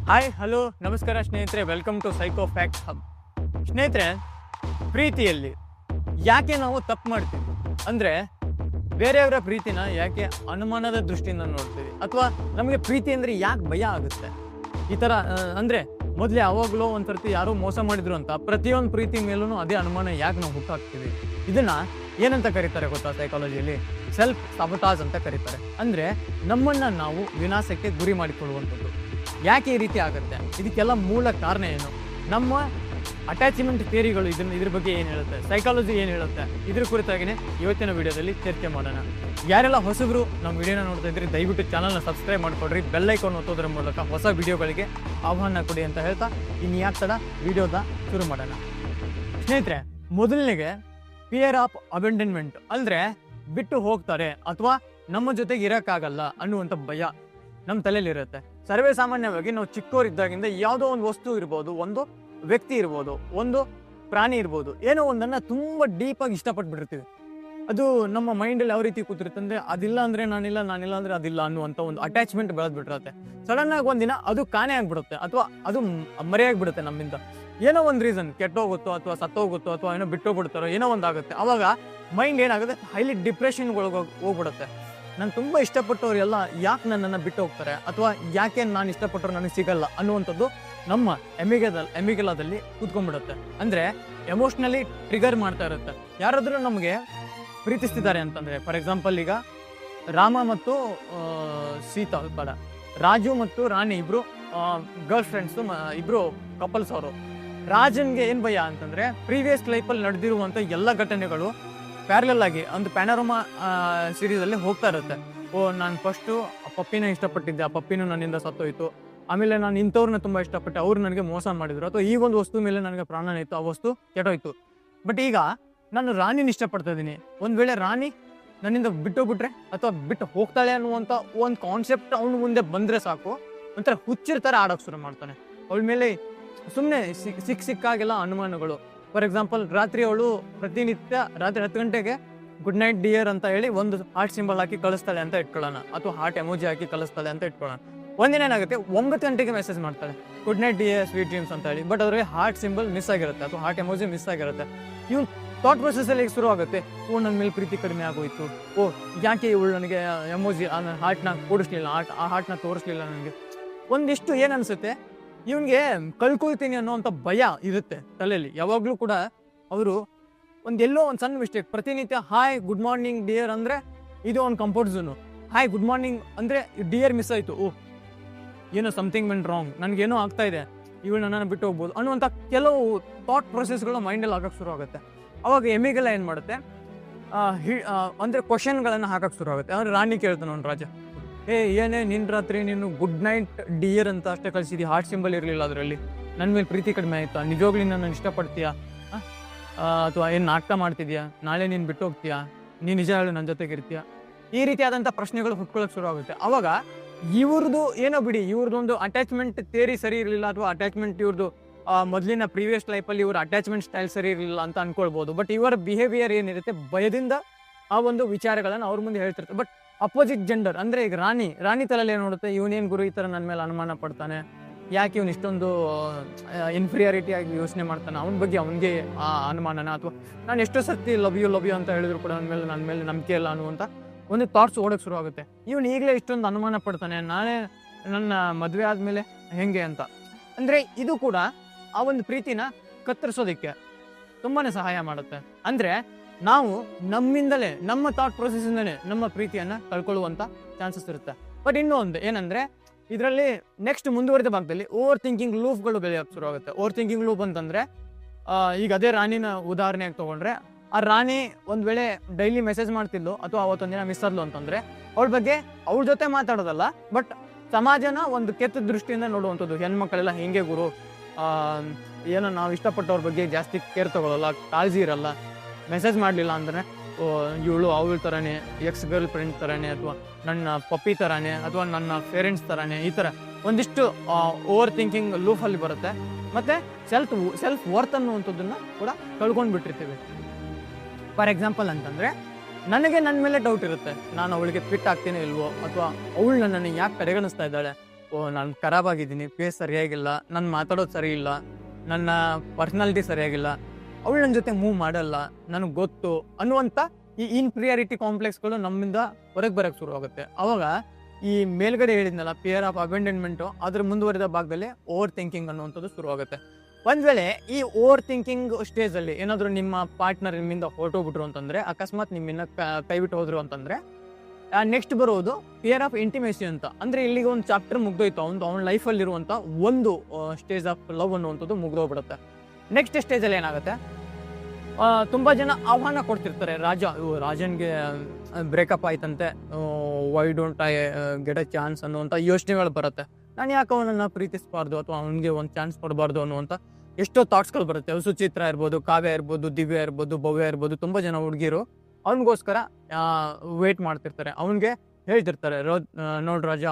Hi hello ನಮಸ್ಕಾರ ಸ್ನೇಹಿತರೆ, welcome to psycho fact hub. ಸ್ನೇಹಿತರೆ, ಪ್ರೀತಿಯಲ್ಲಿ ಯಾಕೆ ನಾವು ತಪ್ಪು ಮಾಡ್ತೀವಿ ಅಂದರೆ ಬೇರೆಯವರ ಪ್ರೀತಿನ ಯಾಕೆ ಅನುಮಾನದ ದೃಷ್ಟಿಯಿಂದ ನೋಡ್ತೀವಿ, ಅಥವಾ ನಮಗೆ ಪ್ರೀತಿ ಅಂದರೆ ಯಾಕೆ ಭಯ ಆಗುತ್ತೆ ಈ ಥರ ಅಂದರೆ ಮೊದಲೇ ಯಾವಾಗಲೂ ಒಂದು ಸರ್ತಿ ಯಾರೋ ಮೋಸ ಮಾಡಿದ್ರು ಅಂತ ಪ್ರತಿಯೊಂದು ಪ್ರೀತಿ ಮೇಲೂ ಅದೇ ಅನುಮಾನ ಯಾಕೆ ನಾವು ಹುಟ್ಟಾಕ್ತೀವಿ. ಇದನ್ನು ಏನಂತ ಕರೀತಾರೆ ಗೊತ್ತಾ? ಸೈಕಾಲಜಿಯಲ್ಲಿ ಸೆಲ್ಫ್ ಸಬಟಾಜ್ ಅಂತ ಕರೀತಾರೆ. ಅಂದರೆ ನಮ್ಮನ್ನು ನಾವು ವಿನಾಶಕ್ಕೆ ಗುರಿ ಮಾಡಿಕೊಳ್ಳುವಂಥದ್ದು. ಯಾಕೆ ಈ ರೀತಿ ಆಗುತ್ತೆ? ಇದಕ್ಕೆಲ್ಲ ಮೂಲ ಕಾರಣ ಏನು? ನಮ್ಮ ಅಟ್ಯಾಚ್ಮೆಂಟ್ ಥಿಯರಿಗಳು ಇದ್ರ ಬಗ್ಗೆ ಏನು ಹೇಳುತ್ತೆ, ಸೈಕಾಲಜಿ ಏನು ಹೇಳುತ್ತೆ, ಇದ್ರ ಕುರಿತಾಗಿಯೇ ಇವತ್ತಿನ ವಿಡಿಯೋದಲ್ಲಿ ಚರ್ಚೆ ಮಾಡೋಣ. ಯಾರೆಲ್ಲ ಹೊಸಬರು ನಮ್ಮ ವಿಡಿಯೋನ ನೋಡ್ತಾ ಇದ್ರಿ, ದಯವಿಟ್ಟು ಚಾನಲ್ನ ಸಬ್ಸ್ಕ್ರೈಬ್ ಮಾಡಿಕೊಡ್ರಿ, ಬೆಲ್ ಐಕಾನ್ ಒತ್ತೋದ್ರ ಮೂಲಕ ಹೊಸ ವಿಡಿಯೋಗಳಿಗೆ ಆಹ್ವಾನ ಕೊಡಿ ಅಂತ ಹೇಳ್ತಾ ಇನ್ಯಾಕೆ ತಡ ವಿಡಿಯೋದ ಶುರು ಮಾಡೋಣ. ಸ್ನೇಹಿತರೆ, ಮೊದಲನೇಗೆ ಫಿಯರ್ ಆಫ್ ಅಬೆಂಡನ್ಮೆಂಟ್, ಅಂದರೆ ಬಿಟ್ಟು ಹೋಗ್ತಾರೆ ಅಥವಾ ನಮ್ಮ ಜೊತೆಗೆ ಇರೋಕ್ಕಾಗಲ್ಲ ಅನ್ನುವಂಥ ಭಯ ನಮ್ಮ ತಲೆಯಲ್ಲಿರುತ್ತೆ. ಸರ್ವೇ ಸಾಮಾನ್ಯವಾಗಿ ನಾವು ಚಿಕ್ಕವರಿದ್ದಾಗಿಂದ ಯಾವುದೋ ಒಂದು ವಸ್ತು ಇರ್ಬೋದು, ಒಂದು ವ್ಯಕ್ತಿ ಇರ್ಬೋದು, ಒಂದು ಪ್ರಾಣಿ ಇರ್ಬೋದು, ಏನೋ ಒಂದನ್ನು ತುಂಬ ಡೀಪಾಗಿ ಇಷ್ಟಪಟ್ಬಿಟ್ಟಿರ್ತೀವಿ. ಅದು ನಮ್ಮ ಮೈಂಡಲ್ಲಿ ಯಾವ ರೀತಿ ಕೂತಿರುತ್ತೆ ಅಂದರೆ ಅದಿಲ್ಲ ಅಂದರೆ ನಾನಿಲ್ಲ, ನಾನಿಲ್ಲ ಅಂದರೆ ಅದಿಲ್ಲ ಅನ್ನುವಂಥ ಒಂದು ಅಟ್ಯಾಚ್ಮೆಂಟ್ ಬೆಳೆದ್ಬಿಟ್ಟಿರುತ್ತೆ. ಸಡನ್ನಾಗಿ ಒಂದಿನ ಅದು ಕಾಣೆ ಆಗಿಬಿಡುತ್ತೆ ಅಥವಾ ಅದು ಮರೆಯಾಗಿಬಿಡುತ್ತೆ ನಮ್ಮಿಂದ. ಏನೋ ಒಂದು ರೀಸನ್, ಕೆಟ್ಟೋಗುತ್ತೋ ಅಥವಾ ಸತ್ತೋಗುತ್ತೋ ಅಥವಾ ಏನೋ ಬಿಟ್ಟೋಗ್ಬಿಡ್ತಾರೋ ಏನೋ ಒಂದಾಗುತ್ತೆ. ಆವಾಗ ಮೈಂಡ್ ಏನಾಗುತ್ತೆ, ಹೈಲಿ ಡಿಪ್ರೆಷನ್ಗಳಿಗೆ ಹೋಗ್ಬಿಡುತ್ತೆ. ನಾನು ತುಂಬ ಇಷ್ಟಪಟ್ಟವ್ರು ಎಲ್ಲ ಯಾಕೆ ನನ್ನನ್ನು ಬಿಟ್ಟು ಹೋಗ್ತಾರೆ, ಅಥವಾ ಯಾಕೆ ನಾನು ಇಷ್ಟಪಟ್ಟವ್ರು ನನಗೆ ಸಿಗಲ್ಲ ಅನ್ನುವಂಥದ್ದು ನಮ್ಮ ಎಮಿಗಲಾದಲ್ಲಿ ಕೂತ್ಕೊಂಡ್ಬಿಡುತ್ತೆ. ಅಂದರೆ ಎಮೋಷ್ನಲಿ ಟ್ರಿಗರ್ ಮಾಡ್ತಾ ಇರುತ್ತೆ. ಯಾರಾದರೂ ನಮಗೆ ಪ್ರೀತಿಸ್ತಿದ್ದಾರೆ ಅಂತಂದರೆ, ಫಾರ್ ಎಕ್ಸಾಂಪಲ್ ಈಗ ರಾಮ ಮತ್ತು ಸೀತಾ, ರಾಜು ಮತ್ತು ರಾಣಿ ಇಬ್ಬರು ಗರ್ಲ್ ಫ್ರೆಂಡ್ಸು, ಇಬ್ಬರು ಕಪಲ್ಸ್ ಅವರು. ರಾಜನ್ಗೆ ಏನು ಭಯ ಅಂತಂದರೆ ಪ್ರೀವಿಯಸ್ ಲೈಫಲ್ಲಿ ನಡೆದಿರುವಂಥ ಎಲ್ಲ ಘಟನೆಗಳು ಪ್ಯಾರಲಲ್ ಆಗಿ ಒಂದು ಪ್ಯಾನೋರಮಾ ಸೀರೀಸಲ್ಲಿ ಹೋಗ್ತಾ ಇರುತ್ತೆ. ನಾನು ಫಸ್ಟು ಆ ಪಪ್ಪಿನ ಇಷ್ಟಪಟ್ಟಿದ್ದೆ, ಆ ಪಪ್ಪಿನೂ ನನ್ನಿಂದ ಸತ್ತೋಯ್ತು. ಆಮೇಲೆ ನಾನು ಇಂಥವ್ರನ್ನ ತುಂಬ ಇಷ್ಟಪಟ್ಟೆ, ಅವ್ರು ನನಗೆ ಮೋಸ ಮಾಡಿದ್ರು, ಅಥವಾ ಈ ಒಂದು ವಸ್ತು ಮೇಲೆ ನನಗೆ ಪ್ರಾಣ ಇತ್ತು, ಆ ವಸ್ತು ಕೆಟ್ಟೋಯ್ತು. ಬಟ್ ಈಗ ನಾನು ರಾಣಿನ ಇಷ್ಟಪಡ್ತಾ ಇದ್ದೀನಿ. ಒಂದು ವೇಳೆ ರಾಣಿ ನನ್ನಿಂದ ಬಿಟ್ಟೋಗ್ಬಿಟ್ರೆ ಅಥವಾ ಬಿಟ್ಟು ಹೋಗ್ತಾಳೆ ಅನ್ನುವಂಥ ಒಂದು ಕಾನ್ಸೆಪ್ಟ್ ಅವನು ಮುಂದೆ ಬಂದರೆ ಸಾಕು, ಒಂಥರ ಹುಚ್ಚಿರ್ತಾರೆ ಆಡೋಕ್ಕೆ ಶುರು ಮಾಡ್ತಾನೆ. ಅವಳ ಮೇಲೆ ಸುಮ್ಮನೆ ಸಿಕ್ಕಾಗೆಲ್ಲ ಅನುಮಾನಗಳು. ಫಾರ್ ಎಕ್ಸಾಂಪಲ್, ರಾತ್ರಿ ಅವಳು ಪ್ರತಿನಿತ್ಯ ರಾತ್ರಿ 10 ಗಂಟೆಗೆ ಗುಡ್ ನೈಟ್ ಡಿಯರ್ ಅಂತ ಹೇಳಿ ಒಂದು ಹಾರ್ಟ್ ಸಿಂಬಲ್ ಹಾಕಿ ಕಳಿಸ್ತಾಳೆ ಅಂತ ಇಟ್ಕೊಳ್ಳೋಣ, ಅಥವಾ ಹಾರ್ಟ್ ಎಮೋಜಿ ಹಾಕಿ ಕಳಿಸ್ತಾಳೆ ಅಂತ ಇಟ್ಕೊಳ್ಳೋಣ. ಒಂದಿನ ಏನಾಗುತ್ತೆ, 9 ಗಂಟೆಗೆ ಮೆಸೇಜ್ ಮಾಡ್ತಾಳೆ good night dear sweet dreams ಅಂತ ಹೇಳಿ. ಬಟ್ ಅವ್ರಿಗೆ ಹಾರ್ಟ್ ಸಿಂಬಲ್ ಮಿಸ್ ಆಗಿರುತ್ತೆ ಅಥವಾ ಹಾರ್ಟ್ ಎಮೋಜಿ ಮಿಸ್ ಆಗಿರುತ್ತೆ. ಇವ್ನು ಥಾಟ್ ಪ್ರೊಸೆಸ್ಸಲ್ಲಿ ಶುರು ಆಗುತ್ತೆ, ನನ್ನ ಮೇಲೆ ಪ್ರೀತಿ ಕಡಿಮೆ ಆಗೋಯ್ತು, ಯಾಕೆ ಇವಳು ನನಗೆ ಎಮೋಜಿ ಹಾರ್ಟ್ನ ಕೂಡಿಸ್ಲಿಲ್ಲ, ಆ ಹಾರ್ಟ್ನ ತೋರಿಸ್ಲಿಲ್ಲ ನನಗೆ. ಒಂದಿಷ್ಟು ಏನು ಅನಿಸುತ್ತೆ, ಇವನಿಗೆ ಕಳ್ಕೊಳ್ತೀನಿ ಅನ್ನೋವಂಥ ಭಯ ಇರುತ್ತೆ ತಲೆಯಲ್ಲಿ ಯಾವಾಗಲೂ ಕೂಡ. ಅವರು ಎಲ್ಲೋ ಒಂದು ಸಣ್ಣ ಮಿಸ್ಟೇಕ್, ಪ್ರತಿನಿತ್ಯ ಹಾಯ್ ಗುಡ್ ಮಾರ್ನಿಂಗ್ ಡಿಯರ್ ಅಂದರೆ ಇದು ಒಂದು comfort zone. Hi good morning ಅಂದರೆ ಡಿಯರ್ ಮಿಸ್ ಆಯಿತು, ಏನೋ ಸಮಥಿಂಗ್ ವೆಂಟ್ ರಾಂಗ್, ನನಗೇನೋ ಆಗ್ತಾ ಇದೆ, ಇವಳು ನನ್ನನ್ನು ಬಿಟ್ಟು ಹೋಗ್ಬೋದು ಅನ್ನುವಂಥ ಕೆಲವು ಥಾಟ್ ಪ್ರೊಸೆಸ್ಗಳು ಮೈಂಡಲ್ಲಿ ಹಾಕೋಕ್ಕೆ ಶುರು ಆಗುತ್ತೆ. ಅವಾಗ ಎಮಿಗೆಲ್ಲ ಏನು ಮಾಡುತ್ತೆ, ಅಂದರೆ ಕ್ವಶನ್ಗಳನ್ನು ಹಾಕೋಕ್ಕೆ ಶುರು ಆಗುತ್ತೆ. ಅಂದರೆ ರಾಣಿ ಕೇಳ್ತಾನೆ ಅವ್ನು, ರಾಜ ಏನೇ ನಿನ್ನ ರಾತ್ರಿ ನೀನು ಗುಡ್ ನೈಟ್ ಡಿಯರ್ ಅಂತ ಅಷ್ಟೇ ಕಳಿಸಿದ್ಯಾ, ಹಾರ್ಟ್ ಸಿಂಬಲ್ ಇರಲಿಲ್ಲ ಅದರಲ್ಲಿ, ನನ್ನ ಮೇಲೆ ಪ್ರೀತಿ ಕಡಿಮೆ ಆಯಿತಾ, ನಿಜವಾಗ್ಲೂ ನನ್ನ ಇಷ್ಟಪಡ್ತೀಯಾ, ಅಥವಾ ಏನು ನಾಟಕ ಮಾಡ್ತಿದ್ಯಾ, ನಾಳೆ ನೀನು ಬಿಟ್ಟು ಹೋಗ್ತೀಯಾ, ನೀನು ನಿಜ ಹೇಳು ನನ್ನ ಜೊತೆಗೆ ಇರ್ತೀಯಾ, ಈ ರೀತಿಯಾದಂಥ ಪ್ರಶ್ನೆಗಳು ಹುಟ್ಕೊಳ್ಳೋಕೆ ಶುರು ಆಗುತ್ತೆ. ಅವಾಗ ಇವ್ರದ್ದು ಏನೋ ಬಿಡಿ, ಇವ್ರದ್ದೊಂದು ಅಟ್ಯಾಚ್ಮೆಂಟ್ ಥಿಯರಿ ಸರಿ ಇರಲಿಲ್ಲ, ಅಥವಾ ಅಟ್ಯಾಚ್ಮೆಂಟ್ ಇವ್ರದ್ದು ಮೊದಲಿನ ಪ್ರೀವಿಯಸ್ ಲೈಫಲ್ಲಿ ಇವ್ರ ಅಟ್ಯಾಚ್ಮೆಂಟ್ ಸ್ಟೈಲ್ ಸರಿ ಇರಲಿಲ್ಲ ಅಂತ ಅನ್ಕೊಳ್ಬೋದು. ಬಟ್ ಇವರ ಬಿಹೇವಿಯರ್ ಏನಿರುತ್ತೆ, ಭಯದಿಂದ ಆ ಒಂದು ವಿಚಾರಗಳನ್ನು ಅವ್ರ ಮುಂದೆ ಹೇಳ್ತಿರ್ತಾರೆ. ಬಟ್ ಅಪೋಸಿಟ್ ಜೆಂಡರ್ ಅಂದರೆ ಈಗ ರಾಣಿ ತಲೆಯಲ್ಲಿ ಏನು ನೋಡುತ್ತೆ, ಇವನೇನು ಗುರು ಈ ಥರ ನನ್ನ ಮೇಲೆ ಅನುಮಾನ ಪಡ್ತಾನೆ, ಯಾಕೆ ಇವನು ಇಷ್ಟೊಂದು ಇನ್ಫೀರಿಯಾರಿಟಿ ಆಗಿ ಯೋಚನೆ ಮಾಡ್ತಾನೆ, ಅವನ ಬಗ್ಗೆ ಅವನಿಗೆ ಆ ಅನುಮಾನನ, ಅಥವಾ ನಾನು ಎಷ್ಟೋ ಸರ್ತಿ ಲವ್ ಯು ಅಂತ ಹೇಳಿದ್ರು ಕೂಡ ನನ್ನ ಮೇಲೆ ನಂಬಿಕೆ ಇಲ್ಲ ಅನ್ನುವಂಥ ಒಂದು ಥಾಟ್ಸ್ ಓಡೋಕ್ಕೆ ಶುರು ಆಗುತ್ತೆ. ಇವನು ಈಗಲೇ ಇಷ್ಟೊಂದು ಅನುಮಾನ ಪಡ್ತಾನೆ, ನಾಳೆ ನನ್ನ ಮದುವೆ ಆದಮೇಲೆ ಹೆಂಗೆ ಅಂತ. ಅಂದರೆ ಇದು ಕೂಡ ಆ ಒಂದು ಪ್ರೀತಿನ ಕತ್ತರಿಸೋದಕ್ಕೆ ತುಂಬಾ ಸಹಾಯ ಮಾಡುತ್ತೆ. ಅಂದರೆ ನಾವು ನಮ್ಮಿಂದಲೇ, ನಮ್ಮ ಥಾಟ್ ಪ್ರೊಸೆಸ್ಸಿಂದಲೇ ನಮ್ಮ ಪ್ರೀತಿಯನ್ನು ಕಳ್ಕೊಳ್ಳುವಂಥ ಚಾನ್ಸಸ್ ಇರುತ್ತೆ. ಬಟ್ ಇನ್ನೂ ಒಂದು ಏನಂದರೆ, ಇದರಲ್ಲಿ ನೆಕ್ಸ್ಟ್ ಮುಂದುವರಿದ ಭಾಗದಲ್ಲಿ ಓವರ್ ಥಿಂಕಿಂಗ್ ಲೂಪ್ಗಳು ಬೆಳೆಯೋಕ್ಕೆ ಶುರು ಆಗುತ್ತೆ. ಓವರ್ ಥಿಂಕಿಂಗ್ ಲೂಪ್ ಅಂತಂದರೆ, ಈಗ ಅದೇ ರಾಣಿನ ಉದಾಹರಣೆಯಾಗಿ ತೊಗೊಂಡ್ರೆ, ಆ ರಾಣಿ ಒಂದು ವೇಳೆ ಡೈಲಿ ಮೆಸೇಜ್ ಮಾಡ್ತಿದ್ಲು ಅಥವಾ ಅವತ್ತೊಂದಿನ ಮಿಸ್ ಆದ್ಲು ಅಂತಂದರೆ, ಅವಳ ಬಗ್ಗೆ ಅವ್ರ ಜೊತೆ ಮಾತಾಡೋದಲ್ಲ, ಬಟ್ ಸಮಾಜನ ಒಂದು ಕೆಟ್ಟ ದೃಷ್ಟಿಯಿಂದ ನೋಡುವಂಥದ್ದು. ಹೆಣ್ಮಕ್ಳೆಲ್ಲ ಹಿಂಗೆ ಗುರು, ಏನೋ ನಾವು ಇಷ್ಟಪಟ್ಟವ್ರ ಬಗ್ಗೆ ಜಾಸ್ತಿ ಕೇರ್ ತಗೊಳ್ಳಲ್ಲ, ಕಾಳಜಿ ಇರಲ್ಲ, ಮೆಸೇಜ್ ಮಾಡಲಿಲ್ಲ ಅಂದರೆ ಇವಳು ಅವಳ ಥರನೇ, ಎಕ್ಸ್ ಗರ್ಲ್ ಫ್ರೆಂಡ್ ಥರನೇ, ಅಥವಾ ನನ್ನ ಪಪ್ಪಿ ಥರನೇ, ಅಥವಾ ನನ್ನ ಪೇರೆಂಟ್ಸ್ ಥರನೇ, ಈ ಥರ ಒಂದಿಷ್ಟು ಓವರ್ ಥಿಂಕಿಂಗ್ ಲೂಫಲ್ಲಿ ಬರುತ್ತೆ. ಮತ್ತು ಸೆಲ್ಫ್ ವರ್ತ್ ಅನ್ನುವಂಥದ್ದನ್ನು ಕೂಡ ಕಳ್ಕೊಂಡು ಬಿಟ್ಟಿರ್ತೀವಿ. ಫಾರ್ ಎಕ್ಸಾಂಪಲ್ ಅಂತಂದರೆ, ನನಗೆ ನನ್ನ ಮೇಲೆ ಡೌಟ್ ಇರುತ್ತೆ, ನಾನು ಅವಳಿಗೆ ಫಿಟ್ ಆಗ್ತೀನಿ ಇಲ್ವೋ, ಅಥವಾ ಅವಳು ನನ್ನನ್ನು ಯಾಕೆ ಕಡೆಗಣಿಸ್ತಾ ಇದ್ದಾಳೆ, ನಾನು ಖರಾಬ್ ಆಗಿದ್ದೀನಿ, ಫೇಸ್ ಸರಿಯಾಗಿಲ್ಲ, ನಾನು ಮಾತಾಡೋದು ಸರಿ ಇಲ್ಲ, ನನ್ನ ಪರ್ಸನಾಲಿಟಿ ಸರಿಯಾಗಿಲ್ಲ, ಅವಳು ನನ್ನ ಜೊತೆ ಮೂವ್ ಮಾಡಲ್ಲ, ನನಗೆ ಗೊತ್ತು ಅನ್ನುವಂಥ ಈ ಇನ್ಫೀರಿಯಾರಿಟಿ ಕಾಂಪ್ಲೆಕ್ಸ್ಗಳು ನಮ್ಮಿಂದ ಹೊರಗೆ ಬರೋಕ್ಕೆ ಶುರು ಆಗುತ್ತೆ. ಅವಾಗ ಈ ಮೇಲ್ಗಡೆ ಹೇಳಿದ್ನಲ್ಲ ಫಿಯರ್ ಆಫ್ ಅಬೆಂಡನ್ಮೆಂಟು, ಅದ್ರ ಮುಂದುವರೆದ ಭಾಗದಲ್ಲಿ ಓವರ್ ಥಿಂಕಿಂಗ್ ಅನ್ನುವಂಥದ್ದು ಶುರು ಆಗುತ್ತೆ. ಒಂದ್ ವೇಳೆ ಈ ಓವರ್ ಥಿಂಕಿಂಗ್ ಸ್ಟೇಜಲ್ಲಿ ಏನಾದರೂ ನಿಮ್ಮ ಪಾರ್ಟ್ನರ್ ನಿಮ್ಮಿಂದ ಹೊರಟೋಗ್ಬಿಟ್ರು ಅಂತಂದರೆ, ಅಕಸ್ಮಾತ್ ನಿಮ್ಮಿಂದ ಕೈ ಬಿಟ್ಟು ಹೋದ್ರು ಅಂತಂದರೆ, ನೆಕ್ಸ್ಟ್ ಬರೋದು ಫಿಯರ್ ಆಫ್ ಇಂಟಿಮೇಸಿ ಅಂತ. ಅಂದರೆ ಇಲ್ಲಿಗೆ ಒಂದು ಚಾಪ್ಟರ್ ಮುಗ್ದೋಯ್ತು, ಅವನ ಲೈಫಲ್ಲಿರುವಂಥ ಒಂದು ಸ್ಟೇಜ್ ಆಫ್ ಲವ್ ಅನ್ನುವಂಥದ್ದು ಮುಗ್ದೋಗ್ಬಿಡುತ್ತೆ. ನೆಕ್ಸ್ಟ್ ಸ್ಟೇಜಲ್ಲಿ ಏನಾಗುತ್ತೆ, ತುಂಬ ಜನ ಆಹ್ವಾನ ಕೊಡ್ತಿರ್ತಾರೆ. ರಾಜನ್ಗೆ ಬ್ರೇಕಪ್ ಆಯ್ತಂತೆ, why don't I get a chance ಅನ್ನುವಂಥ ಯೋಚನೆಗಳು ಬರುತ್ತೆ. ನಾನು ಯಾಕೆ ಅವನನ್ನು ಪ್ರೀತಿಸಬಾರ್ದು ಅಥವಾ ಅವನಿಗೆ ಒಂದು ಚಾನ್ಸ್ ಕೊಡಬಾರ್ದು ಅನ್ನುವಂಥ ಎಷ್ಟೋ ಥಾಟ್ಸ್ಗಳು ಬರುತ್ತೆ. ಸುಚಿತ್ರ ಇರ್ಬೋದು, ಕಾವ್ಯ ಇರ್ಬೋದು, ದಿವ್ಯ ಇರ್ಬೋದು, ಭವ್ಯ ಇರ್ಬೋದು, ತುಂಬ ಜನ ಹುಡುಗಿರು ಅವನಿಗೋಸ್ಕರ ವೇಟ್ ಮಾಡ್ತಿರ್ತಾರೆ. ಅವನಿಗೆ ಹೇಳ್ತಿರ್ತಾರೆ, ನೋಡ್ ರಾಜ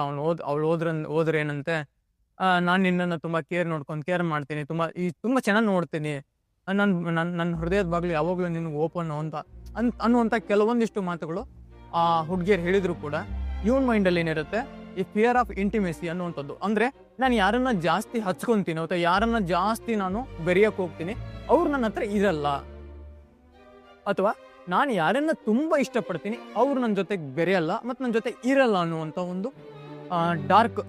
ಅವಳು ಹೋದ್ರೆ ಏನಂತೆ, ನಾನು ನಿನ್ನನ್ನು ತುಂಬ ಕೇರ್ ಮಾಡ್ತೀನಿ, ತುಂಬ ಚೆನ್ನಾಗಿ ನೋಡ್ತೀನಿ, ನನ್ನ ಹೃದಯದ ಬಾಗಿಲು ಯಾವಾಗಲೂ ನಿನಗೆ ಓಪನ್ ಅನ್ನುವಂಥ ಕೆಲವೊಂದಿಷ್ಟು ಮಾತುಗಳು ಆ ಹುಡುಗಿಯರು ಹೇಳಿದ್ರು ಕೂಡ ಇವನ್ ಮೈಂಡಲ್ಲಿ ಏನಿರುತ್ತೆ, ಈ ಫಿಯರ್ ಆಫ್ ಇಂಟಿಮೇಸಿ ಅನ್ನುವಂಥದ್ದು. ಅಂದರೆ ನಾನು ಯಾರನ್ನ ಜಾಸ್ತಿ ಹಚ್ಕೊತೀನಿ ಅಥವಾ ಯಾರನ್ನ ಜಾಸ್ತಿ ನಾನು ಬೆರೆಯಕ್ಕೆ ಹೋಗ್ತೀನಿ, ಅವ್ರು ನನ್ನ ಹತ್ರ ಇರಲ್ಲ, ಅಥವಾ ನಾನು ಯಾರನ್ನ ತುಂಬ ಇಷ್ಟಪಡ್ತೀನಿ ಅವ್ರು ನನ್ನ ಜೊತೆಗೆ ಬೆರೆಯಲ್ಲ ಮತ್ತು ನನ್ನ ಜೊತೆ ಇರಲ್ಲ ಅನ್ನುವಂಥ ಒಂದು ಡಾರ್ಕ್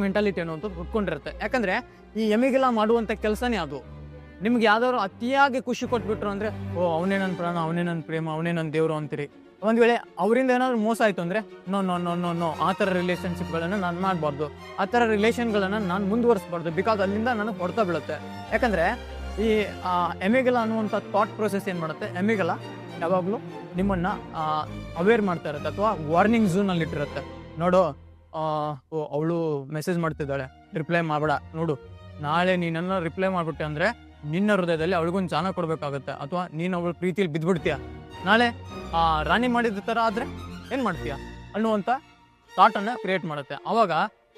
ಮೆಂಟಾಲಿಟಿ ಅನ್ನುವಂಥದ್ದು ಹುಟ್ಕೊಂಡಿರುತ್ತೆ. ಯಾಕಂದರೆ ಈ ಎಮಿಗೆಲ್ಲ ಮಾಡುವಂಥ ಕೆಲಸನೇ ಅದು. ನಿಮ್ಗೆ ಯಾವ್ದಾದ್ರು ಅತಿಯಾಗಿ ಖುಷಿ ಕೊಟ್ಬಿಟ್ರು ಅಂದರೆ, ಅವನೇ ನನ್ನ ಪ್ರಾಣ, ಅವನೇ ನನ್ನ ಪ್ರೇಮ, ಅವನೇ ನನ್ನ ದೇವರು ಅಂತೀರಿ. ಒಂದು ವೇಳೆ ಅವರಿಂದ ಏನಾದರೂ ಮೋಸ ಆಯಿತು ಅಂದರೆ, ನೋ ಆ ಥರ ರಿಲೇಷನ್ಶಿಪ್ಗಳನ್ನು ನಾನು ಮಾಡಬಾರ್ದು, ಆ ಥರ ರಿಲೇಷನ್ಗಳನ್ನು ನಾನು ಮುಂದುವರಿಸಬಾರ್ದು, ಬಿಕಾಸ್ ಅಲ್ಲಿಂದ ನನಗೆ ಹೊಡ್ತಾ ಬೀಳುತ್ತೆ. ಯಾಕಂದರೆ ಈ ಎಮಿಗೆಲ್ಲ ಅನ್ನುವಂಥ ಥಾಟ್ ಪ್ರೊಸೆಸ್ ಏನು ಮಾಡುತ್ತೆ, ಎಮಿಗೆಲ್ಲ ಯಾವಾಗಲೂ ನಿಮ್ಮನ್ನು ಅವೇರ್ ಮಾಡ್ತಾ ಇರುತ್ತೆ ಅಥವಾ ವಾರ್ನಿಂಗ್ ಝೋನಲ್ಲಿ ಇಟ್ಟಿರುತ್ತೆ. ನೋಡು, ಅವಳು ಮೆಸೇಜ್ ಮಾಡ್ತಿದ್ದಾಳೆ, ರಿಪ್ಲೈ ಮಾಡಬೇಡ, ನೋಡು ನಾಳೆ ನೀನನ್ನು ರಿಪ್ಲೈ ಮಾಡಿಬಿಟ್ಟೆ ಅಂದರೆ ನಿನ್ನ ಹೃದಯದಲ್ಲಿ ಅವಳಿಗೊಂದು ಜಾನ ಕೊಡಬೇಕಾಗುತ್ತೆ, ಅಥವಾ ನೀನು ಅವಳ ಪ್ರೀತಿಯಲ್ಲಿ ಬಿದ್ದುಬಿಡ್ತೀಯ, ನಾಳೆ ರಾಣಿ ಮಾಡಿದ ಥರ ಆದರೆ ಏನು ಮಾಡ್ತೀಯ ಅನ್ನುವಂಥ ಥಾಟನ್ನು ಕ್ರಿಯೇಟ್ ಮಾಡುತ್ತೆ. ಆವಾಗ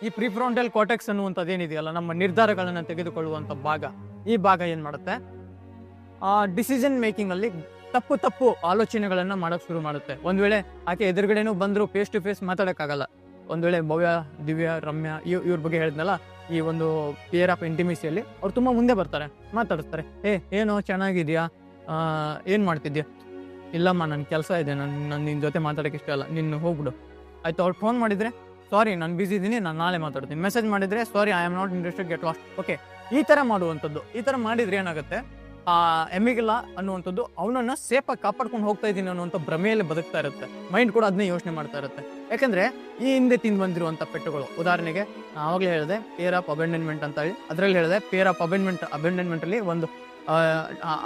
ಈ ಪ್ರಿಫ್ರಾಂಟಲ್ ಕಾರ್ಟೆಕ್ಸ್ ಅನ್ನುವಂಥದ್ದು ಏನಿದೆಯಲ್ಲ, ನಮ್ಮ ನಿರ್ಧಾರಗಳನ್ನು ತೆಗೆದುಕೊಳ್ಳುವಂಥ ಭಾಗ, ಈ ಭಾಗ ಏನು ಮಾಡುತ್ತೆ, ಡಿಸಿಷನ್ ಮೇಕಿಂಗಲ್ಲಿ ತಪ್ಪು ಆಲೋಚನೆಗಳನ್ನು ಮಾಡೋಕ್ಕೆ ಶುರು ಮಾಡುತ್ತೆ. ಒಂದು ವೇಳೆ ಆಕೆ ಎದುರುಗಡೆನೂ ಬಂದರೂ ಫೇಸ್ ಟು ಫೇಸ್ ಮಾತಾಡೋಕ್ಕಾಗಲ್ಲ. ಒಂದು ವೇಳೆ ಭವ್ಯ, ದಿವ್ಯ, ರಮ್ಯಾ ಇವ್ರ ಬಗ್ಗೆ ಹೇಳಿದ್ನಲ್ಲ, ಈ ಒಂದು ಫಿಯರ್ ಆಫ್ ಇಂಟಿಮೇಸಿಯಲ್ಲಿ ಅವ್ರು ತುಂಬ ಮುಂದೆ ಬರ್ತಾರೆ, ಮಾತಾಡಿಸ್ತಾರೆ. ಏನೋ ಚೆನ್ನಾಗಿದೆಯಾ, ಏನು ಮಾಡ್ತಿದ್ಯಾ, ಇಲ್ಲಮ್ಮ ನನ್ನ ಕೆಲಸ ಇದೆ, ನಾನು ನಿನ್ನ ಜೊತೆ ಮಾತಾಡೋಕ್ಕೆ ಇಷ್ಟ ಅಲ್ಲ, ನಿನ್ನ ಹೋಗ್ಬಿಡು, ಆಯಿತು. ಅವ್ರು ಫೋನ್ ಮಾಡಿದರೆ, ಸಾರಿ ನಾನು ಬಿಸಿ ಇದ್ದೀನಿ, ನಾನು ನಾಳೆ ಮಾತಾಡ್ತೀನಿ. ಮೆಸೇಜ್ ಮಾಡಿದರೆ, sorry I am not interested, get lost. Okay, ಈ ಥರ ಮಾಡುವಂಥದ್ದು. ಈ ಥರ ಮಾಡಿದರೆ ಏನಾಗುತ್ತೆ, ಎಮಿಗೆಲ್ಲ ಅನ್ನುವಂಥದ್ದು ಅವನನ್ನು ಸೇಫಾಗಿ ಕಾಪಾಡ್ಕೊಂಡು ಹೋಗ್ತಾ ಇದ್ದೀನಿ ಅನ್ನುವಂಥ ಭ್ರಮೆಯಲ್ಲಿ ಬದುಕ್ತಾ ಇರುತ್ತೆ. ಮೈಂಡ್ ಕೂಡ ಅದನ್ನೇ ಯೋಚನೆ ಮಾಡ್ತಾ ಇರುತ್ತೆ. ಯಾಕಂದರೆ ಈ ಹಿಂದೆ ತಿಂದು ಬಂದಿರುವಂಥ ಪೆಟ್ಟುಗಳು, ಉದಾಹರಣೆಗೆ ಆವಾಗಲೇ ಹೇಳಿದೆ ಫಿಯರ್ ಆಫ್ ಅಬೆಂಡನ್ಮೆಂಟ್ ಅಂತ ಹೇಳಿ, ಅದರಲ್ಲಿ ಹೇಳಿದೆ ಫಿಯರ್ ಆಫ್ ಅಬೆಂಡನ್ಮೆಂಟಲ್ಲಿ ಒಂದು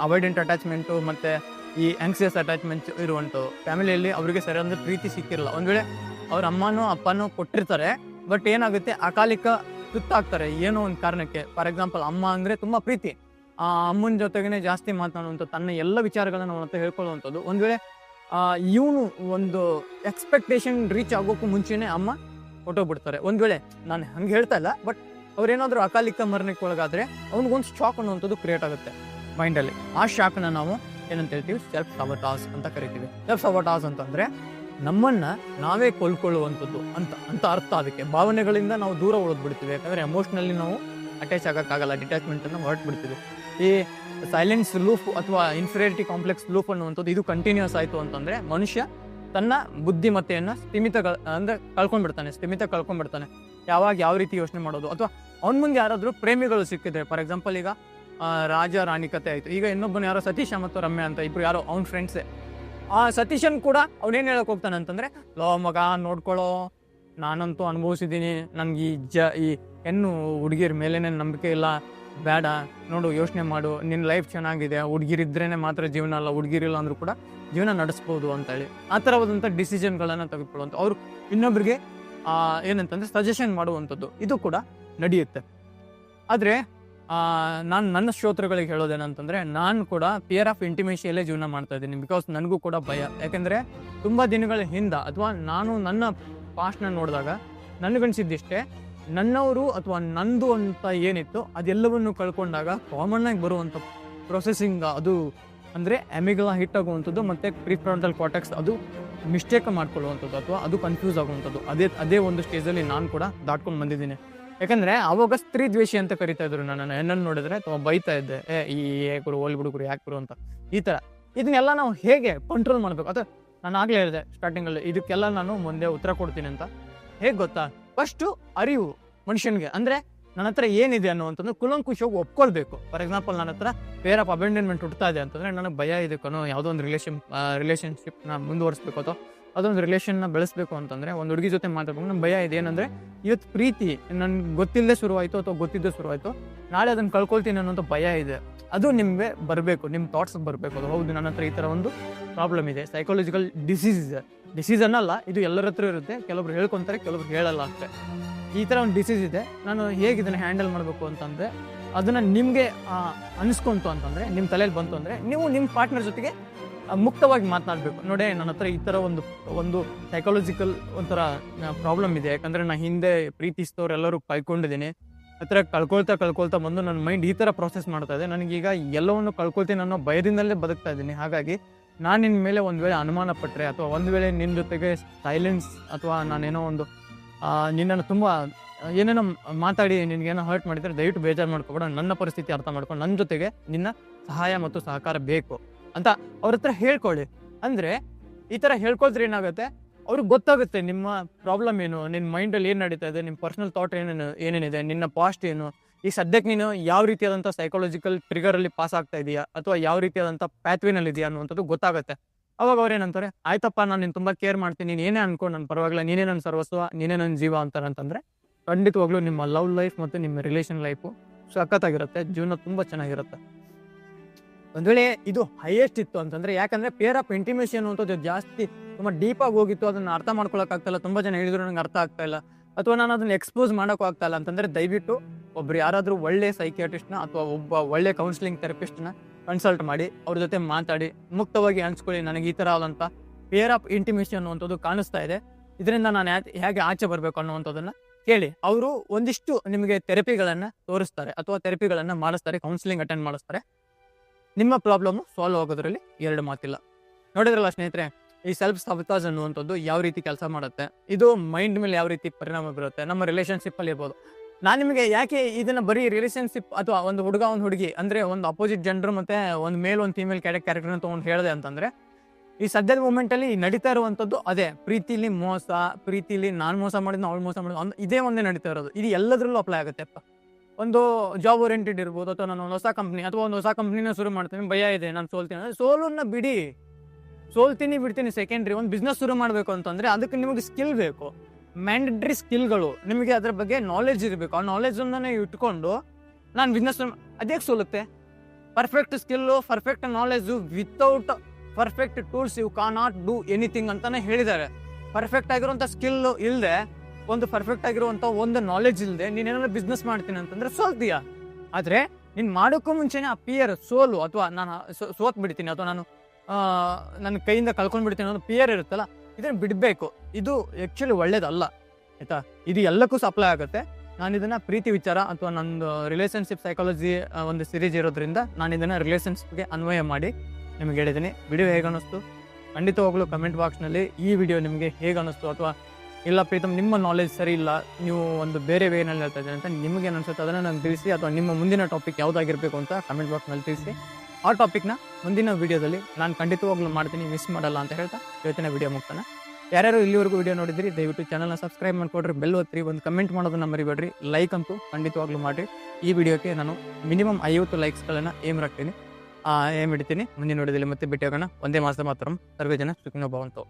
ಅವಾಯ್ಡೆಂಟ್ ಅಟ್ಯಾಚ್ಮೆಂಟು ಮತ್ತು ಈ ಆಂಕ್ಸಿಯಸ್ ಅಟ್ಯಾಚ್ಮೆಂಟ್ ಇರುವಂಥವು. ಫ್ಯಾಮಿಲಿಯಲ್ಲಿ ಅವರಿಗೆ ಸರಿಯಾದ ಪ್ರೀತಿ ಸಿಕ್ಕಿರಲ್ಲ. ಒಂದು ವೇಳೆ ಅವ್ರ ಅಮ್ಮನೋ ಅಪ್ಪನೋ ಕೊಟ್ಟಿರ್ತಾರೆ, ಬಟ್ ಏನಾಗುತ್ತೆ, ಅಕಾಲಿಕ ತುತ್ತಾಗ್ತಾರೆ ಏನೋ ಒಂದು ಕಾರಣಕ್ಕೆ. ಫಾರ್ ಎಕ್ಸಾಂಪಲ್, ಅಮ್ಮ ಅಂದರೆ ತುಂಬ ಪ್ರೀತಿ, ಆ ಅಮ್ಮನ ಜೊತೆಗೇ ಜಾಸ್ತಿ ಮಾತನಾಡುವಂಥ, ತನ್ನ ಎಲ್ಲ ವಿಚಾರಗಳನ್ನು ಅವನ ಹತ್ರ ಹೇಳ್ಕೊಳ್ಳುವಂಥದ್ದು. ಒಂದು ವೇಳೆ ಇವನು ಒಂದು ಎಕ್ಸ್ಪೆಕ್ಟೇಷನ್ ರೀಚ್ ಆಗೋಕ್ಕೂ ಮುಂಚೆನೇ ಅಮ್ಮ ಹೊಟ್ಟೋಗ್ಬಿಡ್ತಾರೆ. ಒಂದು ವೇಳೆ ನಾನು ಹಂಗೆ ಹೇಳ್ತಾ ಇಲ್ಲ, ಬಟ್ ಅವ್ರೇನಾದರೂ ಅಕಾಲಿಕ ಮರಣಕ್ಕೆ ಒಳಗಾದರೆ ಅವ್ನಿಗೊಂದು ಶಾಕ್ ಅನ್ನುವಂಥದ್ದು ಕ್ರಿಯೇಟ್ ಆಗುತ್ತೆ ಮೈಂಡಲ್ಲಿ. ಆ ಶಾಕ್ನ ನಾವು ಏನಂತ ಹೇಳ್ತೀವಿ, ಸೆಲ್ಫ್ ಸಬಟಾಜ್ ಅಂತ ಕರಿತೀವಿ. ಸೆಲ್ಫ್ ಸಬಟಾಜ್ ಅಂತಂದರೆ ನಮ್ಮನ್ನು ನಾವೇ ಕೊಲ್ಕೊಳ್ಳುವಂಥದ್ದು ಅಂತ ಅರ್ಥ. ಅದಕ್ಕೆ ಭಾವನೆಗಳಿಂದ ನಾವು ದೂರ ಉಳಿದ್ಬಿಡ್ತೀವಿ. ಯಾಕಂದರೆ ಎಮೋಷ್ನಲಿ ನಾವು ಅಟ್ಯಾಚ್ ಆಗೋಕ್ಕಾಗಲ್ಲ, ಡಿಟ್ಯಾಚ್ಮೆಂಟನ್ನು ಹೊರಟ್ಬಿಡ್ತೀವಿ. ಈ ಸೈಲೆನ್ಸ್ ಲೂಪ್ ಅಥವಾ ಇನ್ಫೀರಿಯಾರಿಟಿ ಕಾಂಪ್ಲೆಕ್ಸ್ ಲೂಪ್ ಅನ್ನುವಂಥದ್ದು ಇದು ಕಂಟಿನ್ಯೂಸ್ ಆಯಿತು ಅಂತಂದರೆ ಮನುಷ್ಯ ತನ್ನ ಬುದ್ಧಿಮತ್ತೆಯನ್ನು ಸ್ಥಿಮಿತ ಕಳ್ಕೊಂಡ್ಬಿಡ್ತಾನೆ. ಯಾವಾಗ ಯಾವ ರೀತಿ ಯೋಚನೆ ಮಾಡೋದು, ಅಥವಾ ಅವ್ನ ಮುಂದೆ ಯಾರಾದರೂ ಪ್ರೇಮಿಗಳು ಸಿಕ್ಕಿದ್ರೆ, ಫಾರ್ ಎಕ್ಸಾಂಪಲ್ ಈಗ ರಾಜ ರಾಣಿ ಕತೆ ಆಯಿತು, ಈಗ ಇನ್ನೊಬ್ಬನು ಯಾರೋ ಸತೀಶ ಮತ್ತು ರಮ್ಯಾ ಅಂತ ಇಬ್ಬರು ಯಾರೋ ಅವ್ನ ಫ್ರೆಂಡ್ಸೇ. ಆ ಸತೀಶನ್ ಕೂಡ ಅವನೇನು ಹೇಳಕ್ಕೆ ಹೋಗ್ತಾನೆ ಅಂತಂದರೆ, ಲೋ ಮಗ ನೋಡ್ಕೊಳ್ಳೋ, ನಾನಂತೂ ಅನುಭವಿಸಿದ್ದೀನಿ, ನನಗೆ ಈ ಹೆಣ್ಣು ಹುಡುಗಿರ ಮೇಲೇ ನಂಬಿಕೆ ಇಲ್ಲ, ಬೇಡ, ನೋಡು ಯೋಚನೆ ಮಾಡು, ನಿನ್ನ ಲೈಫ್ ಚೆನ್ನಾಗಿದೆ, ಹುಡುಗಿರಿದ್ರೇ ಮಾತ್ರ ಜೀವನ ಅಲ್ಲ, ಹುಡುಗಿರಿಲ್ಲ ಅಂದರೂ ಕೂಡ ಜೀವನ ನಡೆಸ್ಬೋದು ಅಂತೇಳಿ ಆ ಥರವಾದಂಥ ಡಿಸಿಷನ್ಗಳನ್ನು ತೆಗೆದುಕೊಳ್ಳುವಂಥ, ಅವರು ಇನ್ನೊಬ್ಬರಿಗೆ ಏನಂತಂದರೆ ಸಜೆಷನ್ ಮಾಡುವಂಥದ್ದು, ಇದು ಕೂಡ ನಡೆಯುತ್ತೆ. ಆದರೆ ನಾನು ನನ್ನ ಶ್ರೋತೃಗಳಿಗೆ ಹೇಳೋದೇನಂತಂದರೆ, ನಾನು ಕೂಡ ಫಿಯರ್ ಆಫ್ ಇಂಟಿಮೇಸಿಯಲ್ಲೇ ಜೀವನ ಮಾಡ್ತಾ ಇದ್ದೀನಿ. ಬಿಕಾಸ್ ನನಗೂ ಕೂಡ ಭಯ. ಯಾಕೆಂದರೆ ತುಂಬ ದಿನಗಳ ಹಿಂದೆ ಅಥವಾ ನಾನು ನನ್ನ ಪಾಸ್ಟ್ನ ನೋಡಿದಾಗ ನನಗನ್ಸಿದ್ದಿಷ್ಟೇ, ನನ್ನವರು ಅಥವಾ ನಂದು ಅಂತ ಏನಿತ್ತು ಅದೆಲ್ಲವನ್ನು ಕಳ್ಕೊಂಡಾಗ ಕಾಮನ್ನಾಗಿ ಬರುವಂಥ ಪ್ರೊಸೆಸಿಂಗ್ ಅದು ಅಂದರೆ ಎಮಿಗ್ಡಾಲಾ ಹಿಟ್ ಆಗುವಂಥದ್ದು ಮತ್ತು ಪ್ರಿಫ್ರಂಟಲ್ ಕಾರ್ಟೆಕ್ಸ್ ಅದು ಮಿಸ್ಟೇಕ್ ಮಾಡ್ಕೊಳ್ಳುವಂಥದ್ದು ಅಥವಾ ಅದು ಕನ್ಫ್ಯೂಸ್ ಆಗುವಂಥದ್ದು. ಅದೇ ಒಂದು ಸ್ಟೇಜಲ್ಲಿ ನಾನು ಕೂಡ ದಾಟ್ಕೊಂಡು ಬಂದಿದ್ದೀನಿ. ಯಾಕಂದರೆ ಅವಾಗ ಸ್ತ್ರೀ ದ್ವೇಷಿ ಅಂತ ಕರಿತಾ ಇದ್ರು ನನ್ನನ್ನು. ಹೆಣ್ಣನ್ನು ನೋಡಿದ್ರೆ ಅಥವಾ ಬೈತಾ ಇದ್ದೆ, ಈ ಗುರು ಓಲ್ ಬಿಡುಗರು ಯಾಕೆ ಗುರು ಅಂತ. ಈ ಥರ ಇದನ್ನೆಲ್ಲ ನಾವು ಹೇಗೆ ಕಂಟ್ರೋಲ್ ಮಾಡಬೇಕು? ಅಥವಾ ನಾನು ಆಗಲೇ ಹೇಳಿದೆ ಸ್ಟಾರ್ಟಿಂಗಲ್ಲಿ, ಇದಕ್ಕೆಲ್ಲ ನಾನು ಮುಂದೆ ಉತ್ತರ ಕೊಡ್ತೀನಿ ಅಂತ. ಹೇಗೆ ಗೊತ್ತಾ? ಫಸ್ಟು ಅರಿವು ಮನುಷ್ಯನಿಗೆ, ಅಂದರೆ ನನ್ನ ಹತ್ರ ಏನಿದೆ ಅನ್ನುವಂಥದ್ದು ಕುಲಂಕುಷವಾಗಿ ಒಪ್ಕೊಳ್ಬೇಕು. ಫಾರ್ ಎಕ್ಸಾಂಪಲ್, ನನ್ನ ಹತ್ರ ಫೇರ್ ಆಫ್ ಅಬೆಂಡನ್ಮೆಂಟ್ ಹುಡ್ತಾ ಇದೆ ಅಂತಂದರೆ ನನಗೆ ಭಯ ಇದೆ ಕಣೋ, ಯಾವುದೋ ಒಂದು ರಿಲೇಷನ್ಶಿಪ್ನ ಮುಂದುವರಿಸ್ಬೇಕು ಅಥವಾ ಅದೊಂದು ರಿಲೇಷನ್ನ ಬೆಳೆಸಬೇಕು ಅಂತಂದರೆ, ಒಂದು ಹುಡುಗಿ ಜೊತೆ ಮಾತಾಡ್ಬೇಕು, ನಂಗೆ ಭಯ ಇದೆ. ಏನಂದರೆ ಇವತ್ತು ಪ್ರೀತಿ ನನ್ಗೆ ಗೊತ್ತಿಲ್ಲದೆ ಶುರುವಾಯಿತು ಅಥವಾ ಗೊತ್ತಿದ್ದೇ ಶುರುವಾಯಿತು, ನಾಳೆ ಅದನ್ನು ಕಳ್ಕೊಳ್ತೀನಿ ಅನ್ನೋಂಥ ಭಯ ಇದೆ. ಅದು ನಿಮಗೆ ಬರಬೇಕು, ನಿಮ್ಮ ಥಾಟ್ಸ್ಗೆ ಬರಬೇಕು. ಅದು ಹೌದು, ನನ್ನ ಹತ್ರ ಈ ಥರ ಒಂದು ಪ್ರಾಬ್ಲಮ್ ಇದೆ, ಸೈಕಾಲಜಿಕಲ್ ಡಿಸೀಸ್ ಇದೆ. ಡಿಸೀಸ್ ಅನ್ನಲ್ಲ, ಇದು ಎಲ್ಲರ ಹತ್ರ ಇರುತ್ತೆ. ಕೆಲವೊಬ್ರು ಹೇಳ್ಕೊತಾರೆ, ಕೆಲವೊಬ್ರು ಹೇಳಲ್ಲ ಅಷ್ಟೇ. ಈ ಥರ ಒಂದು ಡಿಸೀಸ್ ಇದೆ, ನಾನು ಹೇಗೆ ಇದನ್ನು ಹ್ಯಾಂಡಲ್ ಮಾಡಬೇಕು ಅಂತಂದರೆ, ಅದನ್ನು ನಿಮಗೆ ಅನಿಸ್ಕೊಂತು ಅಂತಂದರೆ, ನಿಮ್ಮ ತಲೆಯಲ್ಲಿ ಬಂತು ಅಂದರೆ, ನೀವು ನಿಮ್ಮ ಪಾರ್ಟ್ನರ್ ಜೊತೆಗೆ ಮುಕ್ತವಾಗಿ ಮಾತನಾಡಬೇಕು. ನೋಡಿ, ನನ್ನ ಹತ್ರ ಈ ಥರ ಒಂದು ಸೈಕಾಲಜಿಕಲ್ ಒಂಥರ ಪ್ರಾಬ್ಲಮ್ ಇದೆ. ಯಾಕಂದರೆ ನಾನು ಹಿಂದೆ ಪ್ರೀತಿಸಿದವರೆಲ್ಲರೂ ಕಳ್ಕೊಂಡಿದ್ದೀನಿ. ಆ ಥರ ಕಳ್ಕೊಳ್ತಾ ಬಂದು ನನ್ನ ಮೈಂಡ್ ಈ ಥರ ಪ್ರಾಸೆಸ್ ಮಾಡ್ತಾ ಇದೆ. ನನಗೀಗ ಎಲ್ಲವನ್ನು ಕಳ್ಕೊಳ್ತೀನಿ ಅನ್ನೋ ಭಯದಿಂದಲೇ ಬದುಕ್ತಾ ಇದ್ದೀನಿ. ಹಾಗಾಗಿ ನಾನು ನಿನ್ನ ಮೇಲೆ ಒಂದು ವೇಳೆ ಅನುಮಾನ ಪಟ್ಟರೆ, ಅಥವಾ ಒಂದು ವೇಳೆ ನಿನ್ನ ಜೊತೆಗೆ ಸೈಲೆನ್ಸ್, ಅಥವಾ ನಾನೇನೋ ಒಂದು ನಿನ್ನನ್ನು ತುಂಬ ಏನೇನೋ ಮಾತಾಡಿ ನಿನಗೇನೋ ಹರ್ಟ್ ಮಾಡಿದರೆ, ದಯವಿಟ್ಟು ಬೇಜಾರು ಮಾಡ್ಕೊಬೇಡ. ನನ್ನ ಪರಿಸ್ಥಿತಿ ಅರ್ಥ ಮಾಡ್ಕೊಂಡು ನನ್ನ ಜೊತೆಗೆ ನಿನ್ನ ಸಹಾಯ ಮತ್ತು ಸಹಕಾರ ಬೇಕು ಅಂತ ಅವ್ರ ಹತ್ರ ಹೇಳ್ಕೊಳ್ಳಿ. ಅಂದರೆ ಈ ಥರ ಹೇಳ್ಕೊಳ್ತಾರೆ ಏನಾಗುತ್ತೆ, ಅವ್ರಿಗೆ ಗೊತ್ತಾಗುತ್ತೆ ನಿಮ್ಮ ಪ್ರಾಬ್ಲಮ್ ಏನು, ನಿನ್ನ ಮೈಂಡಲ್ಲಿ ಏನು ನಡೀತಾ ಇದೆ, ನಿಮ್ಮ ಪರ್ಸ್ನಲ್ ಥಾಟ್ ಏನೇನಿದೆ, ನಿನ್ನ ಪಾಸ್ಟ್ ಏನು, ಈಗ ಸದ್ಯಕ್ಕೆ ನೀನು ಯಾವ ರೀತಿಯಾದಂಥ ಸೈಕಾಲಜಿಕಲ್ ಟ್ರಿಗರಲ್ಲಿ ಪಾಸ್ ಆಗ್ತಾ ಇದೆಯಾ, ಅಥವಾ ಯಾವ ರೀತಿಯಾದಂಥ ಪ್ಯಾತ್ವೇನಲ್ಲಿ ಇದೆಯಾ ಅನ್ನುವಂಥದ್ದು ಗೊತ್ತಾಗುತ್ತೆ. ಅವಾಗ ಅವ್ರು ಏನಂತಾರೆ, ಆಯ್ತಪ್ಪ, ನಾನು ನಿನ್ನ ತುಂಬ ಕೇರ್ ಮಾಡ್ತೀನಿ, ನೀನು ಏನೇ ಅನ್ಕೊಂಡು ನನ್ನ ಪರವಾಗಿಲ್ಲ, ನೀನೇ ನನ್ನ ಸರ್ವಸ್ವ, ನೀನೇ ನನ್ನ ಜೀವ ಅಂತಾರಂತಂದರೆ, ಖಂಡಿತವಾಗ್ಲೂ ನಿಮ್ಮ ಲವ್ ಲೈಫ್ ಮತ್ತು ನಿಮ್ಮ ರಿಲೇಷನ್ ಲೈಫು ಸಖತ್ತಾಗಿರುತ್ತೆ, ಜೀವನ ತುಂಬ ಚೆನ್ನಾಗಿರುತ್ತೆ. ಒಂದು ವೇಳೆ ಇದು ಹೈಯೆಸ್ಟ್ ಇತ್ತು ಅಂತಂದರೆ, ಯಾಕಂದರೆ ಪೇರ್ ಆಫ್ ಇಂಟಿಮೇಷನ್ ಅನ್ನುವಂಥದ್ದು ಜಾಸ್ತಿ ತುಂಬ ಡೀಪಾಗಿ ಹೋಗಿತ್ತು, ಅದನ್ನು ಅರ್ಥ ಮಾಡ್ಕೊಳಕ್ಕಾಗ್ತಾಯಿಲ್ಲ, ತುಂಬ ಜನ ಹೇಳಿದ್ರು ನನಗೆ ಅರ್ಥ ಆಗ್ತಾ ಇಲ್ಲ, ಅಥವಾ ನಾನು ಅದನ್ನು ಎಕ್ಸ್ಪೋಸ್ ಮಾಡೋಕ್ಕೂ ಆಗ್ತಾಯಿಲ್ಲ ಅಂತಂದರೆ, ದಯವಿಟ್ಟು ಒಬ್ರು ಯಾರಾದರೂ ಒಳ್ಳೆ ಸೈಕಿಯಾಟ್ರಿಸ್ಟ್ನ ಅಥವಾ ಒಬ್ಬ ಒಳ್ಳೆ ಕೌನ್ಸಿಲಿಂಗ್ ಥೆರಪಿಸ್ಟ್ನ ಕನ್ಸಲ್ಟ್ ಮಾಡಿ ಅವ್ರ ಜೊತೆ ಮಾತಾಡಿ ಮುಕ್ತವಾಗಿ ಹಂಚ್ಕೊಳ್ಳಿ. ನನಗೆ ಈ ಥರ ಆದಂಥ ಪೇರ್ ಆಫ್ ಇಂಟಿಮೇಷನ್ ಅನ್ನುವಂಥದ್ದು ಕಾಣಿಸ್ತಾ ಇದೆ, ಇದರಿಂದ ನಾನು ಹೇಗೆ ಆಚೆ ಬರಬೇಕು ಅನ್ನುವಂಥದ್ದನ್ನು ಕೇಳಿ. ಅವರು ಒಂದಿಷ್ಟು ನಿಮಗೆ ಥೆರಪಿಗಳನ್ನು ತೋರಿಸ್ತಾರೆ ಅಥವಾ ಥೆರಪಿಗಳನ್ನು ಮಾಡಿಸ್ತಾರೆ, ಕೌನ್ಸಿಲಿಂಗ್ ಅಟೆಂಡ್ ಮಾಡಿಸ್ತಾರೆ. ನಿಮ್ಮ ಪ್ರಾಬ್ಲಮ್ಮು ಸಾಲ್ವ್ ಆಗೋದ್ರಲ್ಲಿ ಎರಡು ಮಾತಿಲ್ಲ. ನೋಡಿದ್ರಲ್ಲ ಸ್ನೇಹಿತರೆ, ಈ ಸೆಲ್ಫ್ ಸಬಟಾಜ್ ಅನ್ನುವಂಥದ್ದು ಯಾವ ರೀತಿ ಕೆಲಸ ಮಾಡುತ್ತೆ, ಇದು ಮೈಂಡ್ ಮೇಲೆ ಯಾವ ರೀತಿ ಪರಿಣಾಮ ಬೀರುತ್ತೆ, ನಮ್ಮ ರಿಲೇಷನ್ಶಿಪ್ಪಲ್ಲಿ ಇರ್ಬೋದು. ನಾನು ನಿಮಗೆ ಯಾಕೆ ಇದನ್ನು ಬರೀ ರಿಲೇಷನ್ಶಿಪ್ ಅಥವಾ ಒಂದು ಹುಡುಗ ಒಂದು ಹುಡುಗಿ ಅಂದರೆ ಒಂದು ಅಪೋಸಿಟ್ ಜೆಂಡರ್ ಮತ್ತು ಒಂದು ಮೇಲ್ ಒಂದು ಫೀಮೇಲ್ ಕ್ಯಾರೆಕ್ಟರ್ನ ತೊಗೊಂಡು ಹೇಳಿದೆ ಅಂತಂದರೆ, ಈ ಸದ್ಯದ ಮೂಮೆಂಟಲ್ಲಿ ನಡೀತಾ ಇರುವಂಥದ್ದು ಅದೇ. ಪ್ರೀತಿಲಿ ಮೋಸ, ಪ್ರೀತಿಲಿ ನಾನು ಮೋಸ ಮಾಡಿದ್ನ ಅವಳು ಮೋಸ ಮಾಡಿದ್ನು, ಇದೇ ಒಂದೇ ನಡೀತಾ ಇರೋದು. ಇದು ಎಲ್ಲದರಲ್ಲೂ ಅಪ್ಲೈ ಆಗುತ್ತೆಪ್ಪ. ಒಂದು ಜಾಬ್ ಓರಿಯೆಂಟೆಡ್ ಇರ್ಬೋದು, ಅಥವಾ ನಾನು ಒಂದು ಹೊಸ ಕಂಪ್ನಿ ಅಥವಾ ಒಂದು ಹೊಸ ಕಂಪ್ನಿನ ಶುರು ಮಾಡ್ತೀನಿ, ಭಯ ಇದೆ ನಾನು ಸೋಲ್ತೀನಿ ಅಂದರೆ, ಸೋಲನ್ನು ಬಿಡಿ, ಸೋಲ್ತೀನಿ ಬಿಡ್ತೀನಿ ಸೆಕೆಂಡ್ರಿ. ಒಂದು ಬಿಸ್ನೆಸ್ ಶುರು ಮಾಡಬೇಕು ಅಂತಂದರೆ ಅದಕ್ಕೆ ನಿಮಗೆ ಸ್ಕಿಲ್ ಬೇಕು, ಮ್ಯಾಂಡೇಟರಿ ಸ್ಕಿಲ್ಗಳು, ನಿಮಗೆ ಅದ್ರ ಬಗ್ಗೆ ನಾಲೆಜ್ ಇರಬೇಕು. ಆ ನಾಲೆಜನ್ನು ಇಟ್ಕೊಂಡು ನಾನು ಬಿಸ್ನೆಸ್ ಅದೇಗೆ ಸೋಲುತ್ತೆ? Perfect skill, perfect knowledge, without perfect tools you cannot do anything ಅಂತಾನೆ ಹೇಳಿದ್ದಾರೆ. ಪರ್ಫೆಕ್ಟ್ ಆಗಿರುವಂಥ ಸ್ಕಿಲ್ಲು ಇಲ್ಲದೆ, ಒಂದು ಪರ್ಫೆಕ್ಟ್ ಆಗಿರುವಂಥ ಒಂದು ನಾಲೆಜ್ ಇಲ್ಲದೆ ನೀನೇನಾದ್ರು ಬಿಸ್ನೆಸ್ ಮಾಡ್ತೀನಿ ಅಂತಂದರೆ ಸೋಲ್ತೀಯ. ಆದರೆ ನೀನು ಮಾಡೋಕ್ಕೂ ಮುಂಚೆನೇ ಆ ಪಿಯರ್ ಸೋಲು, ಅಥವಾ ನಾನು ಸೋತ್ ಬಿಡ್ತೀನಿ, ಅಥವಾ ನಾನು ನನ್ನ ಕೈಯಿಂದ ಕಳ್ಕೊಂಡ್ಬಿಡ್ತೀನಿ ಅನ್ನೋ ಪಿಯರ್ ಇರುತ್ತಲ್ಲ, ಇದನ್ನು ಬಿಡಬೇಕು. ಇದು ಆ್ಯಕ್ಚುಲಿ ಒಳ್ಳೇದಲ್ಲ, ಆಯಿತಾ? ಇದು ಎಲ್ಲಕ್ಕೂ ಸಪ್ಲೈ ಆಗುತ್ತೆ. ನಾನು ಇದನ್ನು ಪ್ರೀತಿ ವಿಚಾರ ಅಥವಾ ನಂದು ರಿಲೇಷನ್ಶಿಪ್ ಸೈಕಾಲಜಿ ಒಂದು ಸಿರೀಸ್ ಇರೋದ್ರಿಂದ ನಾನು ಇದನ್ನು ರಿಲೇಷನ್ಶಿಪ್ಗೆ ಅನ್ವಯ ಮಾಡಿ ನಿಮಗೆ ಹೇಳಿದ್ದೀನಿ. ವಿಡಿಯೋ ಹೇಗೆ ಅನ್ನಿಸ್ತು ಖಂಡಿತವಾಗ್ಲೂ ಕಮೆಂಟ್ ಬಾಕ್ಸ್ನಲ್ಲಿ ಈ ವಿಡಿಯೋ ನಿಮಗೆ ಹೇಗೆ ಅನ್ನಿಸ್ತು, ಅಥವಾ ಇಲ್ಲ ಪ್ರೀತಮ್ ನಿಮ್ಮ ನಾಲೆಜ್ ಸರಿ ಇಲ್ಲ, ನೀವು ಒಂದು ಬೇರೆ ವೇನಲ್ಲಿ ಹೇಳ್ತಾ ಇದ್ದೀರಿ ಅಂತ ನಿಮಗೆ ಅನಿಸುತ್ತೆ, ಅದನ್ನು ನಾನು ತಿಳಿಸಿ. ಅಥವಾ ನಿಮ್ಮ ಮುಂದಿನ ಟಾಪಿಕ್ ಯಾವುದಾಗಿರಬೇಕು ಅಂತ ಕಮೆಂಟ್ ಬಾಕ್ಸ್ನಲ್ಲಿ ತಿಳಿಸಿ. ಆ ಟಾಪಿಕ್ನ ಮುಂದಿನ ವೀಡಿಯೋದಲ್ಲಿ ನಾನು ಖಂಡಿತವಾಗ್ಲೂ ಮಾಡ್ತೀನಿ, ಮಿಸ್ ಮಾಡಲ್ಲ ಅಂತ ಹೇಳ್ತಾ ಇವತ್ತಿನ ವಿಡಿಯೋ ಮುಗ್ತಾನೆ. ಯಾರ್ಯಾರು ಇಲ್ಲಿವರೆಗೂ ವಿಡಿಯೋ ನೋಡಿದ್ರಿ ದಯವಿಟ್ಟು ಚಾನಲ್ನ ಸಬ್ಸ್ಕ್ರೈಬ್ ಮಾಡಿಕೊಡ್ರಿ, ಬೆಲ್ ಒತ್ತಿರಿ, ಒಂದು ಕಮೆಂಟ್ ಮಾಡೋದನ್ನ ಮರಿಬೇಡ್ರಿ, ಲೈಕ್ ಅಂತೂ ಖಂಡಿತವಾಗ್ಲೂ ಮಾಡಿರಿ. ಈ ವಿಡಿಯೋಕ್ಕೆ ನಾನು ಮಿನಿಮಮ್ 50 ಲೈಕ್ಸ್ಗಳನ್ನು ಏಮ್ ಇಡ್ತೀನಿ. ಮುಂದಿನ ವಿಡಿಯೋದಲ್ಲಿ ಮತ್ತೆ ಭೇಟಿ ಆಗೋಣ. ಒಂದೇ ಮಾಸ ಮಾತ್ರ. ಸರ್ವೇ ಜನ ಸುಖಿನೋ ಭವಂತು.